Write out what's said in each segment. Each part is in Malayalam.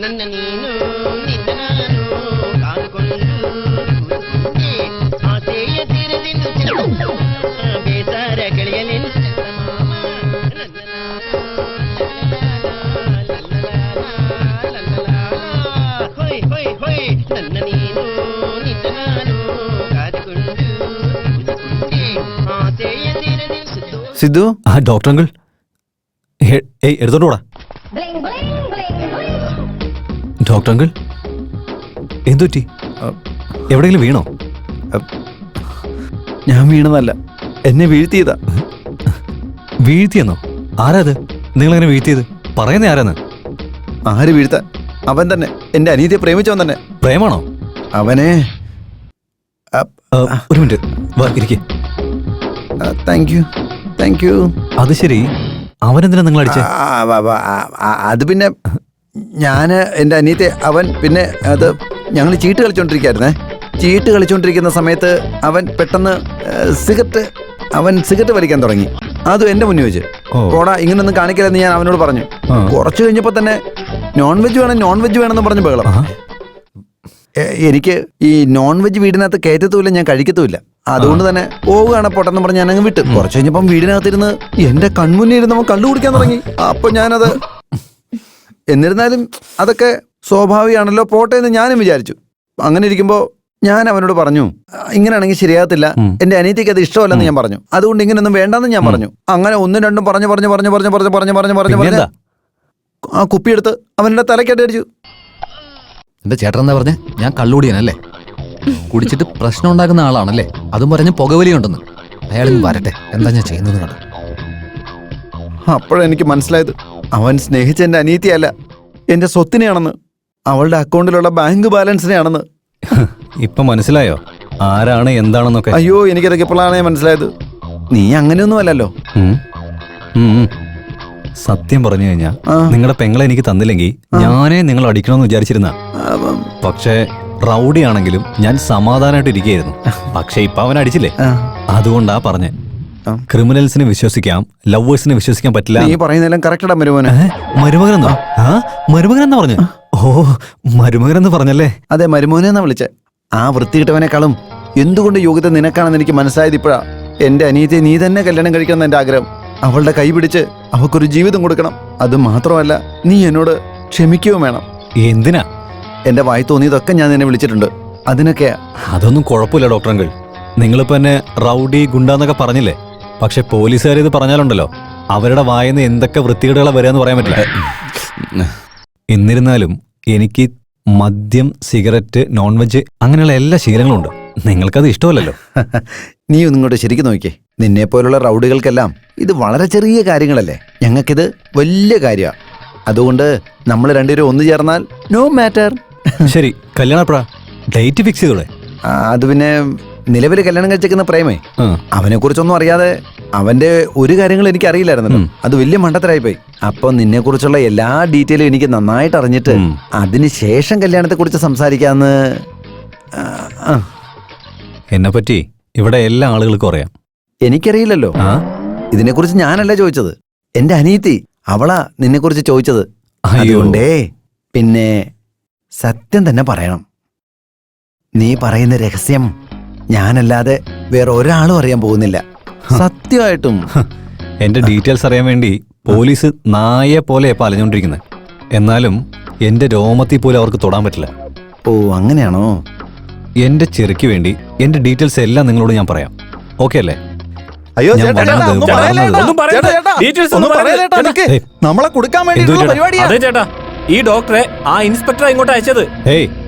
ನನ್ನ ನೀನು ನಿನ್ನ ನಾನು ಕಾದುಕೊಂಡು ಆಸೆಯ ತೀರದಿಂದ ಬೇಸಾರ ಕಳೆಯಲೆಂದು ಚಂದಮಾಮ ಹೊಯ್ ಹೊಯ್ ಹೊಯ್ ನನ್ನ ನೀನು ನಿನ್ನ ನಾನು ಕಾದುಕೊಂಡು ಆಸೆಯ ತೀರದಿಂದ സിദ്ധു ഡോക്ടർ അങ്കിൾ എടുത്തോണ്ട് പോടാ ഡോക്ടർ അങ്കിൾ എന്തുപറ്റി എവിടെയെങ്കിലും വീണോ ഞാൻ വീണതല്ല, എന്നെ വീഴ്ത്തിയതാ. വീഴ്ത്തിയെന്നോ? ആരാ അത് നിങ്ങളെങ്ങനെ വീഴ്ത്തിയത്? പറയുന്നേ ആരാന്ന്? ആര് വീഴ്ത്താൻ? അവൻ തന്നെ, എന്റെ അനിയത്തിയെ പ്രേമിച്ചവൻ തന്നെ. പ്രേമാണോ? അവനെ ഒരു മിനിറ്റ് വാ ഇരിക്കേ. Thank you. അത് ശരി, അവനെന്തിനാ നിങ്ങൾ അടിച്ചേ? അത് പിന്നെ ഞാൻ എൻ്റെ അനിയത്തെ അവൻ പിന്നെ അത് ഞങ്ങൾ ചീട്ട് കളിച്ചോണ്ടിരിക്കായിരുന്നേ. ചീട്ട് കളിച്ചോണ്ടിരിക്കുന്ന സമയത്ത് അവൻ പെട്ടെന്ന് സിഗരറ്റ് വലിക്കാൻ തുടങ്ങി. അതും എൻ്റെ മുന്നിൽ വെച്ച്. പോടാ, ഇങ്ങനൊന്നും കാണിക്കലെന്ന് ഞാൻ അവനോട് പറഞ്ഞു. കുറച്ച് കഴിഞ്ഞപ്പോൾ തന്നെ നോൺ വെജ് വേണമെന്ന് പറഞ്ഞ് ബഹളം. എനിക്ക് ഈ നോൺ വെജ് വീടിനകത്ത് കയറ്റത്തുമില്ല, ഞാൻ കഴിക്കത്തുമില്ല. അതുകൊണ്ട് തന്നെ പോവുകയാണ് പൊട്ടെന്ന് പറഞ്ഞ് ഞാനങ്ങ് വിട്ടു. കുറച്ച് കഴിഞ്ഞപ്പം വീടിനകത്തിരുന്ന് എന്റെ കൺമുന്നിൽ ഇരുന്ന് അവൻ കള്ളു കുടിക്കാൻ തുടങ്ങി. അപ്പൊ ഞാനത് എന്നിരുന്നാലും അതൊക്കെ സ്വാഭാവികമാണല്ലോ, പോട്ടെ എന്ന് ഞാനും വിചാരിച്ചു. അങ്ങനെ ഇരിക്കുമ്പോൾ ഞാൻ അവനോട് പറഞ്ഞു, ഇങ്ങനെയാണെങ്കിൽ ശരിയാകത്തില്ല, എന്റെ അനിയത്തിക്ക് അത് ഇഷ്ടമല്ലെന്ന് ഞാൻ പറഞ്ഞു. അതുകൊണ്ട് ഇങ്ങനെയൊന്നും വേണ്ടെന്ന് ഞാൻ പറഞ്ഞു. അങ്ങനെ ഒന്നും രണ്ടും പറഞ്ഞു ആ കുപ്പിയെടുത്ത് അവന്റെ തലക്കടി അടിച്ചു. എന്റെ ചേട്ടൻ എന്താ പറഞ്ഞേ? ഞാൻ കള്ളുകൂടിയനല്ലേ, കുടിച്ചിട്ട് പ്രശ്നം ഉണ്ടാക്കുന്ന ആളാണല്ലേ, അതും പറഞ്ഞ് പുകവലിയുണ്ടെന്ന്. അയാളിന്ന് വരട്ടെ, എന്താ ഞാൻ ചെയ്യുന്നത് കണ്ടു. അപ്പോഴെനിക്ക് മനസ്സിലായത് അവൻ സ്നേഹിച്ച എന്റെ അനിയത്തിയല്ല, എന്റെ സ്വത്തിനെയാണെന്ന്, അവളുടെ അക്കൗണ്ടിലുള്ള ബാങ്ക് ബാലൻസിനെയാണെന്ന്. ഇപ്പൊ മനസ്സിലായോ ആരാണ് എന്താണെന്നൊക്കെ? അയ്യോ, എനിക്കതൊക്കെ ഇപ്പോഴാണ് മനസ്സിലായത്. നീ അങ്ങനെയൊന്നും അല്ലല്ലോ. സത്യം പറഞ്ഞു കഴിഞ്ഞാ നിങ്ങളുടെ പെങ്ങളെ എനിക്ക് തന്നില്ലെങ്കിൽ ഞാനേ നിങ്ങൾ അടിക്കണമെന്ന് വിചാരിച്ചിരുന്ന. പക്ഷേ റൗഡി ആണെങ്കിലും ഞാൻ സമാധാനമായിട്ട് ഇരിക്കുകയായിരുന്നു. പക്ഷെ ഇപ്പൊ അവൻ അടിച്ചില്ലേ, അതുകൊണ്ടാ പറഞ്ഞേ. ക്രിമിനൽസിനെ വിശ്വസിക്കാം, ലവേഴ്സിനെ വിശ്വസിക്കാൻ പറ്റില്ല. നീ പറയുന്നതെല്ലാം കറക്റ്റാ മരുമോനെ. മരുമകനെന്നോ? മരുമകനെന്നാ പറഞ്ഞു? ഓ, മരുമകനെന്ന് പറഞ്ഞല്ലേ? അതെ, മരുമോനെന്നാ വിളിച്ചേ. ആ വൃത്തികിട്ടവനേക്കാളും എന്തുകൊണ്ട് യോഗ്യത നിനക്കാണെന്ന് എനിക്ക് മനസ്സിലായത് ഇപ്പോഴാ. എന്റെ അനിയത്തെ നീ തന്നെ കല്യാണം കഴിക്കണം എന്റെ ആഗ്രഹം. അവളുടെ കൈ പിടിച്ച് അവക്കൊരു ജീവിതം കൊടുക്കണം. അത് മാത്രമല്ല, നീ എന്നോട് ക്ഷമിക്കുകയും വേണം. എന്തിനാ? എന്റെ വായി തോന്നിയതൊക്കെ ഞാൻ നിന്നെ വിളിച്ചിട്ടുണ്ട്, അതിനൊക്കെയാ. അതൊന്നും കുഴപ്പമില്ല ഡോക്ടർ അങ്കിൾ, നിങ്ങളിപ്പോ എന്നെ റൗഡി ഗുണ്ടാന്നൊക്കെ പറഞ്ഞില്ലേ. പക്ഷെ പോലീസുകാർ ഇത് പറഞ്ഞാലുണ്ടല്ലോ, അവരുടെ വായന്ന് എന്തൊക്കെ വൃത്തികേടുകളാ വരികയെന്ന് പറയാൻ പറ്റില്ല. എന്നിരുന്നാലും എനിക്ക് മദ്യം, സിഗരറ്റ്, നോൺ വെജ് അങ്ങനെയുള്ള എല്ലാ ശീലങ്ങളും ഉണ്ട്. നിങ്ങൾക്കത് ഇഷ്ടമല്ലല്ലോ. നീ ഒന്നിങ്ങോട്ട് ശരിക്കും നോക്കിയേ. നിന്നെ പോലുള്ള റൗഡികൾക്കെല്ലാം ഇത് വളരെ ചെറിയ കാര്യങ്ങളല്ലേ, ഞങ്ങൾക്കിത് വലിയ കാര്യമാണ്. അതുകൊണ്ട് നമ്മൾ രണ്ടുപേരും ഒന്നു ചേർന്നാൽ നോ മാറ്റർ. ശരി, കല്യാണപ്രാ ഡേറ്റ് ഫിക്സ് ചെയ്തോളെ. അത് പിന്നെ നിലവിൽ കല്യാണം കഴിച്ചേക്കുന്ന പ്രേമേ, അവനെ കുറിച്ചൊന്നും അറിയാതെ അവന്റെ ഒരു കാര്യങ്ങളും എനിക്ക് അറിയില്ലായിരുന്നല്ലോ. അത് വലിയ മണ്ടത്തരായിപ്പോയി. അപ്പൊ നിന്നെ കുറിച്ചുള്ള എല്ലാ ഡീറ്റെയിലും എനിക്ക് നന്നായിട്ട് അറിഞ്ഞിട്ട് അതിനുശേഷം കല്യാണത്തെ കുറിച്ച് സംസാരിക്കാന്ന്. എന്നെ പറ്റി ഇവിടെ എല്ലാ ആളുകൾക്കും അറിയാം. എനിക്കറിയില്ലല്ലോ. ഇതിനെക്കുറിച്ച് ഞാനല്ല ചോദിച്ചത്, എന്റെ അനിയത്തി അവളാ നിന്നെ കുറിച്ച് ചോദിച്ചത്. അതുകൊണ്ടേ പിന്നെ സത്യം തന്നെ പറയണം. നീ പറയുന്ന രഹസ്യം ഞാനല്ലാതെ വേറെ ഒരാളും അറിയാൻ പോകുന്നില്ല. സത്യമായിട്ടും. എന്റെ ഡീറ്റെയിൽസ് അറിയാൻ വേണ്ടി പോലീസ് നായെ പോലെ അലഞ്ഞോണ്ടിരിക്കുന്നത്. എന്നാലും എന്റെ രോമത്തിൽ പോലും അവർക്ക് തൊടാൻ പറ്റില്ല. ഓ, അങ്ങനെയാണോ? എന്റെ ചെറുക്ക് വേണ്ടി എന്റെ ഡീറ്റെയിൽസ് എല്ലാം നിങ്ങളോട് ഞാൻ പറയാം. ഓക്കെ അല്ലേ? അയ്യോ, നമ്മളെ കൊടുക്കാൻ വേണ്ടി ഈ ഡോക്ടറെ ആ ഇൻസ്പെക്ടർ ഇങ്ങോട്ട് അയച്ചത്.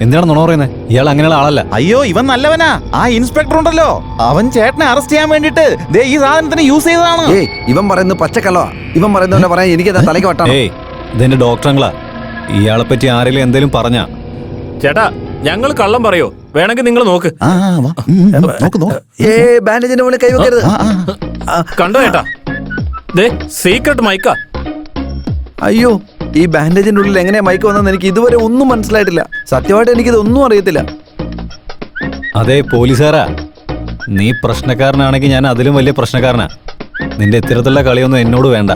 എന്തിനാണ് നുണ പറയുന്നത്? ഇയാൾ അങ്ങനെയുള്ള ആളല്ല. അയ്യോ, ഇവൻ നല്ലവനാ. ആ ഇൻസ്പെക്ടർ ഉണ്ടല്ലോ, അവൻ ചേട്ടനെ അറസ്റ്റ് ചെയ്യാൻ വേണ്ടിട്ട് ഈ സാധനത്തിന് യൂസ് ചെയ്തതാണ്. ഇവൻ പറയുന്നത് പച്ചക്കള്ളോ? ഇവൻ പറയുന്ന പറയാൻ എനിക്ക് തലയ്ക്ക് വട്ടാണ്. ഇതെന്റെ ഡോക്ടറങ്ങളാ. ഇയാളെ പറ്റി ആരെങ്കിലും എന്തേലും പറഞ്ഞാ? ചേട്ടാ, ഞങ്ങൾ കള്ളം പറയോ? വേണമെങ്കിൽ നിങ്ങൾ നോക്ക്. ബാൻഡേജിന്റെ മുകളിൽ കൈവെക്കരുത്. കണ്ടോ ചേട്ടാ, സീക്രട്ട് മൈക്കാ. അയ്യോ, ഈ ബാൻഡേജിന്റെ ഉള്ളിൽ എങ്ങനെയാ മൈക്ക് വന്നെന്ന് എനിക്ക് ഇതുവരെ ഒന്നും മനസ്സിലായിട്ടില്ല. സത്യമായിട്ട് എനിക്കിതൊന്നും അറിയത്തില്ല. അതെ പോലീസുകാരാ, നീ പ്രശ്നക്കാരനാണെങ്കിൽ ഞാൻ അതിലും വലിയ പ്രശ്നക്കാരനാ. നിന്റെ ഇത്തരത്തിലുള്ള കളിയൊന്നും എന്നോട് വേണ്ട.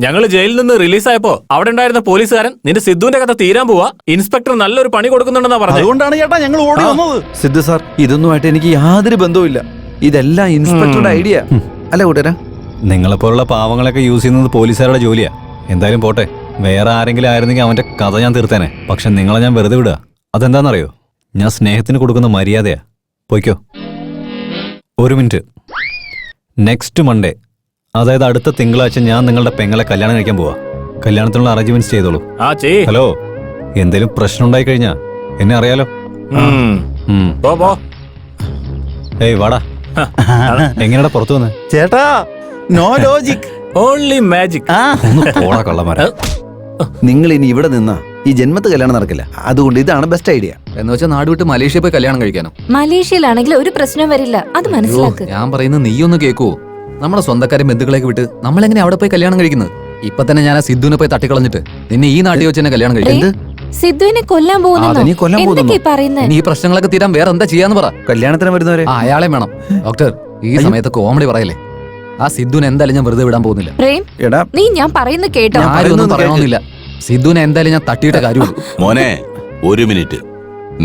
ഞങ്ങൾ ജയിലിൽ നിന്ന് റിലീസായപ്പോ അവിടെ ഉണ്ടായിരുന്ന പോലീസുകാരൻ നിന്റെ സിദ്ധുവിന്റെ കഥ തീരാൻ പോവാ, ഇൻസ്പെക്ടർ നല്ലൊരു പണി കൊടുക്കുന്നുണ്ടെന്നാ പറഞ്ഞത്. അതുകൊണ്ടാണ് ചേട്ടാ ഞങ്ങൾ ഓടി വന്നത്. സിദ്ധു സാർ, ഇതൊന്നുമായിട്ട് എനിക്ക് യാതൊരു ബന്ധവുമില്ല. ഇതെല്ലാം ഇൻസ്പെക്ടറുടെ ഐഡിയ അല്ല കൂട്ടരാ. നിങ്ങളെപ്പോലുള്ള പാവങ്ങളൊക്കെ യൂസ് ചെയ്യുന്നത് പോലീസുകാരുടെ ജോലിയാ. എന്തായാലും പോട്ടെ, വേറെ ആരെങ്കിലും ആയിരുന്നെങ്കിൽ അവന്റെ കഥ ഞാൻ തീർത്തേനെ. പക്ഷെ നിങ്ങളെ ഞാൻ വെറുതെ വിടുക. അതെന്താണെന്നറിയോ? ഞാൻ സ്നേഹത്തിന് കൊടുക്കുന്ന മര്യാദയാ. പോയിക്കോ. ഒരു മിനിറ്റ്. നെക്സ്റ്റ് മൺഡേ, അതായത് അടുത്ത തിങ്കളാഴ്ച ഞാൻ നിങ്ങളുടെ പെങ്ങളെ കല്യാണം കഴിക്കാൻ പോവാ. കല്യാണത്തിനുള്ള അറേഞ്ച്മെന്റ്സ് ചെയ്തോളൂ. ഹലോ, എന്തേലും പ്രശ്നം ഉണ്ടായി കഴിഞ്ഞാ എന്നെ അറിയാലോ. ഏയ് വാടാ. എങ്ങനെയാ പുറത്തു വന്ന്? ചേട്ടാ നോ ലോജിക്, ഓൺലി മാജിക്. ഒന്ന് പോടാ കള്ളന്മാരെ. നിങ്ങൾ ഇനി ഇവിടെ നിന്നാ ഈ ജന്മത്ത് കല്യാണം നടക്കില്ല. അതുകൊണ്ട് ഇതാണ് ബെസ്റ്റ് ഐഡിയ. എന്ന് വെച്ചാൽ നാട് വിട്ട് മലേഷ്യ പോയി കല്യാണം കഴിക്കാനോ? മലേഷ്യയിലാണെങ്കിൽ ഒരു പ്രശ്നം വരില്ല, അത് മനസ്സിലാക്ക്. ഞാൻ പറയുന്നത് നീ ഒന്ന് കേൾക്കുവോ? നമ്മുടെ സ്വന്തക്കാരെ ബന്ധുക്കളേക്ക് വിട്ട് നമ്മളെങ്ങനെ അവിടെ പോയി കല്യാണം കഴിക്കുന്നത്? ഇപ്പൊ തന്നെ ഞാൻ ആ സിദ്ധുവിനെ പോയി തട്ടിക്കളഞ്ഞിട്ട് നിന്നെ ഈ നാട്ടിൽ വെച്ച് തന്നെ കല്യാണം കഴിക്കുന്നത്. സിദ്ധുവിനെ കൊല്ലാൻ അതിനെ കൊല്ലാൻ പോകുന്നു. പോകുന്നു. പറയുന്നേ ഇനി ഈ പ്രശ്നങ്ങളൊക്കെ തീരാൻ വേറെ എന്താ ചെയ്യാന്ന് പറ. കല്യാണത്തിന് വരുന്നവരെ അയാളെ വേണം. ഡോക്ടർ, ഈ സമയത്ത് കോമഡി പറയല്ലേ. ആ സിദ്ധുവിനെ എന്തായാലും ഞാൻ വെറുതെ വിടാൻ പോകുന്നില്ല. പ്രേം, എടാ നീ ഞാൻ പറയുന്ന കേട്ടോ. ആരും ഒന്നും പറയണമെന്നില്ല. സിദ്ധുവിനെ എന്തായാലും ഞാൻ തട്ടിയിട്ട കാര്യമുള്ളൂ. മോനെ, ഒരു മിനിറ്റ്.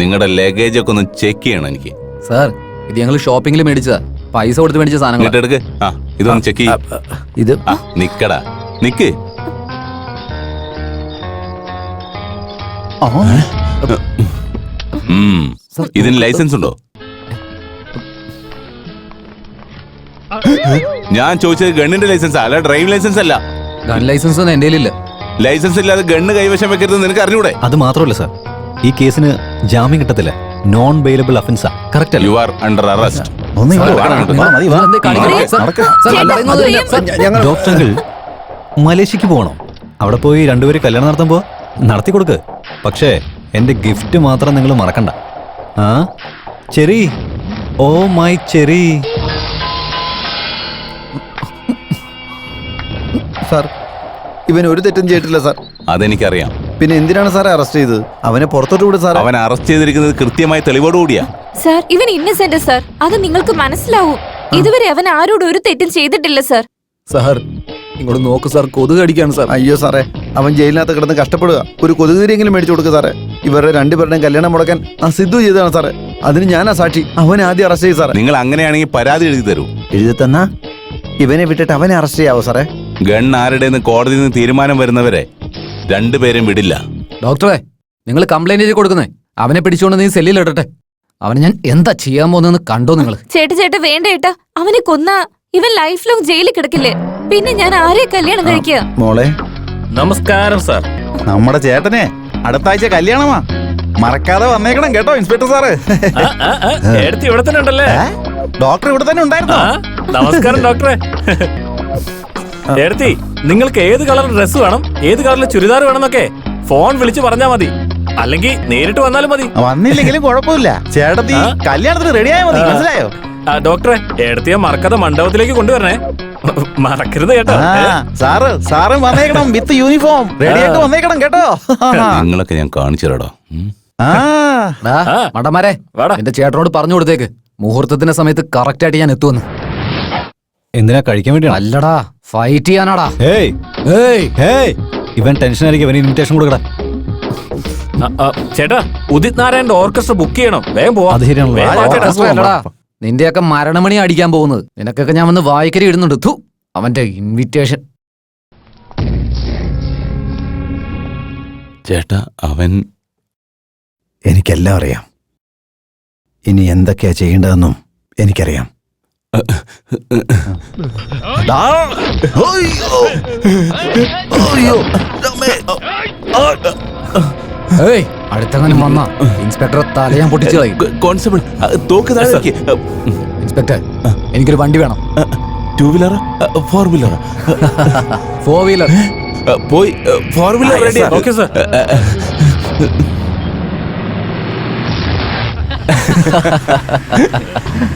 നിങ്ങളുടെ ലഗേജ് ഒക്കെ ഒന്ന് ചെക്ക് ചെയ്യണം എനിക്ക്. സാർ, ഇത് ഞങ്ങൾ ഷോപ്പിംഗിൽ മേടിച്ചതാ. പൈസ കൊടുത്ത് മേടിച്ച സാധനങ്ങൾ. ഇങ്ങോട്ട് എടുക്ക്. ആ, ഇതൊന്ന് ചെക്ക് ചെയ്യ. ഇത് നിക്കടാ, നിക്ക്. ഇതിന് ലൈസൻസ് ഉണ്ടോ? ഞാൻ ചോദിച്ചത് ഗണ്ണിന്റെ ലൈസൻസ് അല്ല, ഡ്രൈവിംഗ് ലൈസൻസ് അല്ല. ഗൺ ലൈസൻസ് ഒന്നും എന്റെ കയ്യിലില്ല. ലൈസൻസ് ഇല്ലാതെ ഗണ്ണ് കൈവശം വെക്കരുത് നിനക്ക് അറിഞ്ഞൂടെ? അത് മാത്രമല്ല സാർ, ഈ കേസിന് ജാമ്യം കിട്ടത്തില്ല. നോൺ ബെയിലബിൾ അഫൻസാ. കറക്റ്റ് അല്ലേ? You are under arrest. ഇതെന്തേ കാണിക്കുന്നത്? സാർ, സാർ, ഞാൻ പറയുന്നത് കേൾക്ക്. ഡോക്ടർ അങ്കിൾ, മലേഷ്യക്ക് പോകണോ? അവിടെ പോയി രണ്ടുപേരും കല്യാണം നടത്താൻ പോവാ. നടത്തി കൊടുക്ക്. പക്ഷേ എന്റെ ഗിഫ്റ്റ് മാത്രം നിങ്ങൾ മറക്കണ്ട. ആ cherry, oh my cherry. Sir, ഇവൻ ഒരു തെറ്റും ചെയ്തിട്ടില്ല സാർ. അതെനിക്കറിയാം. പിന്നെ എന്തിനാണ് സാറെ അറസ്റ്റ് ചെയ്തത്? അവനെ പുറത്തോട്ട് വിട് സാർ. അവൻ അറസ്റ്റ് ചെയ്തിരിക്കുന്നത് കൃത്യമായ തെളിവോടുകൂടിയാ. സാർ, ഇവൻ ഇന്നസെന്റ് സാർ, അത് നിങ്ങൾക്ക് മനസ്സിലാവും. ഇതുവരെ അവൻ ആരോടും ഒരു തെറ്റും ചെയ്തിട്ടില്ല സാർ. സാർ, ഇങ്ങോട്ട് നോക്ക് സാർ, കൊതുക് അടിക്കാണ് സാർ. അയ്യോ സാറേ, അവൻ ജയിലിനകത്ത് കിടന്ന് കഷ്ടപ്പെടുക. ഒരു കൊതുകുതിരിയെങ്കിലും മേടിച്ചു കൊടുക്കുക സാറേ. ഇവരുടെ രണ്ടുപേരുടെയും കല്യാണം മുടക്കാൻ ആ സിദ്ധു ചെയ്തതാണ് സാറേ. അതിന് ഞാനാ സാക്ഷി. അവനെ ആദ്യം അറസ്റ്റ് ചെയ്തു സാറേ. നിങ്ങൾ അങ്ങനെയാണെങ്കിൽ പരാതി എഴുതി തരൂ. എഴുതി തന്നാ ഇവനെ വിട്ടിട്ട് അവനെ അറസ്റ്റ് ചെയ്യാവോ സാറേ? ഗൺ ആരുടെന്ന് കോടതിയിൽ നിന്ന് തീരുമാനം വരുന്നവരെ രണ്ടുപേരും വിടില്ല. ഡോക്ടറെ, നിങ്ങൾ കംപ്ലൈന്റ് ചെയ്ത് കൊടുക്കുന്നേ. അവനെ പിടിച്ചുകൊണ്ട് നീ സെല്ലിൽ ഇടട്ടെ. അവനെ ഞാൻ എന്താ ചെയ്യാൻ പോകുന്നതെന്ന് കണ്ടോ നിങ്ങൾ? ചേട്ടാ വേണ്ട ഏട്ടാ, അവനെ കൊന്ന ഇവൻ ലൈഫ് ലോങ് ജയിലിൽ കിടക്കില്ലേ? പിന്നെ ഞാൻ ആരെ കല്യാണം കഴിക്കുക? മോളെ നമസ്കാരം സാർ. നമ്മുടെ ചേട്ടനെ അടുത്ത ആഴ്ച കല്യാണമാ. മറക്കാതെ വന്നേക്കണം കേട്ടോ ഇൻസ്പെക്ടർ സാറ്. എടുത്ത് ഇവിടെ തന്നെ ഉണ്ടല്ലേ? ഡോക്ടർ ഇവിടെ തന്നെ ഉണ്ടായിരുന്നു. നമസ്കാരം ഡോക്ടറെ. എടുത്തി, നിങ്ങൾക്ക് ഏത് കളർ ഡ്രസ് വേണം, ഏത് കളറിൽ ചുരിദാർ വേണമെന്നൊക്കെ ഫോൺ വിളിച്ച് പറഞ്ഞാൽ മതി. അല്ലെങ്കിൽ നേരിട്ട് വന്നാലും മതി. വന്നില്ലെങ്കിലും കുഴപ്പമില്ല. ചേട്ടത്തി കല്യാണത്തിന് റെഡിയായ മതി. മനസ്സിലായോ? ഡോക്ടറെ, എടുത്തിയെ മറക്കാതെ മണ്ഡപത്തിലേക്ക് കൊണ്ടുവരണേ. മറക്കരുത് കേട്ടോ. സാറ് വന്നേക്കണം വിത്ത് യൂണിഫോം റെഡിയായിട്ട് വന്നേക്കണം കേട്ടോ. നിങ്ങളൊക്കെ ഞാൻ കാണിച്ചു തരാടോ. മടമാരെ, എന്റെ ചേട്ടനോട് പറഞ്ഞു കൊടുത്തേക്ക് മുഹൂർത്തത്തിന്റെ സമയത്ത് കറക്റ്റ് ആയിട്ട് ഞാൻ എത്തുമെന്ന്. എന്തിനാ? കഴിക്കാൻ വേണ്ടിയാണ്? അല്ലടാ, ഫൈറ്റ് ചെയ്യാനാടാ. ഏയ് ഏയ് ഏയ്, ഇവൻ ടെൻഷൻ ആയിരിക്കും. ഇവന് ഇൻവിറ്റേഷൻ കൊടുക്കടാ. ചേട്ടാ, ഉദിത് നാരായണന്റെ ഓർക്കസ്ട്ര ബുക്ക് ചെയ്യണം. വേഗം പോവാം. അത് ശരിയാണല്ലോ. വേഗം വാ ചേട്ടാ. അല്ലടാ, നിന്റെയൊക്കെ മരണമണി അടിക്കാൻ പോകുന്നത്. നിനക്കൊക്കെ ഞാൻ വന്ന് വായിക്കരി ഇടുന്നുണ്ട്. ഥു, അവന്റെ ഇൻവിറ്റേഷൻ. ചേട്ടാ, അവൻ എനിക്കെല്ലാം അറിയാം. ഇനി എന്തൊക്കെയാ ചെയ്യേണ്ടതെന്നും എനിക്കറിയാം. ഏയ്, അടുത്തങ്ങനെ വന്ന ഇൻസ്പെക്ടറെ തല ഞാൻ പൊട്ടിച്ചു കളയും. കോൺസ്റ്റബിൾ, തോക്ക് താഴെ വെക്ക്. ഇൻസ്പെക്ടർ, എനിക്കൊരു വണ്ടി വേണം. 2 വീലർ 4 വീലർ? 4 വീലർ. പോയി 4 വീലർ റെഡി. Okay sir.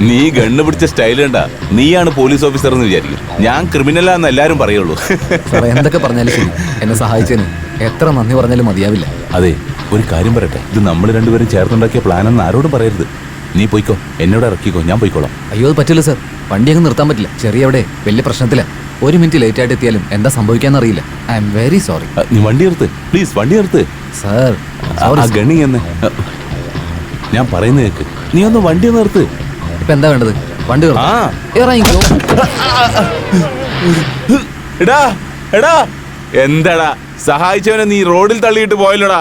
നീ ഗണ്ണ് പിടിച്ച സ്റ്റൈൽ കണ്ട നീയാണ് പോലീസ് ഓഫീസർ എന്ന് വിചാരിക്കും. ഞാൻ ക്രിമിനലാന്ന് എല്ലാരും പറയുള്ളൂ. സാർ, എന്തൊക്കെ പറഞ്ഞാലും ശരി, എന്നെ സഹായിച്ചതിന് എത്ര നന്ദി പറഞ്ഞാലും മതിയാവില്ല. അതെ, ഒരു കാര്യം പറയട്ടെ, ഇത് നമ്മൾ രണ്ടുപേരും ചേർന്നുണ്ടാക്കിയ പ്ലാനെന്ന് ആരോടും പറയരുത്. നീ പോയിക്കോ, എന്നോട് ഇറക്കിക്കോ, ഞാൻ പോയിക്കോളാം. അയ്യോ അത് പറ്റില്ല സാർ, വണ്ടി അങ്ങ് നിർത്താൻ പറ്റില്ല. ചെറിയ അവിടെ വലിയ പ്രശ്നത്തില. 1 മിനിറ്റ് ലേറ്റ് ആയിട്ട് എത്തിയാലും എന്താ സംഭവിക്കാന്നറിയില്ല. I am very sorry. നീ വണ്ടി നിർത്ത് പ്ലീസ്, വണ്ടി നിർത്ത്. സാർ ആ ഗണി എന്ന് ഞാൻ പറയുന്നത് കേക്ക്. നീ ഒന്ന് വണ്ടി നിർത്ത്. ഇപ്പൊ എന്താ വേണ്ടത്? വണ്ടി നിർത്ത്. ആ ഇറങ്ങിക്കോ. എടാ എടാ, എന്താടാ സഹായിച്ചവനെ നീ റോഡിൽ തള്ളിയിട്ട് പോയല്ലോടാ.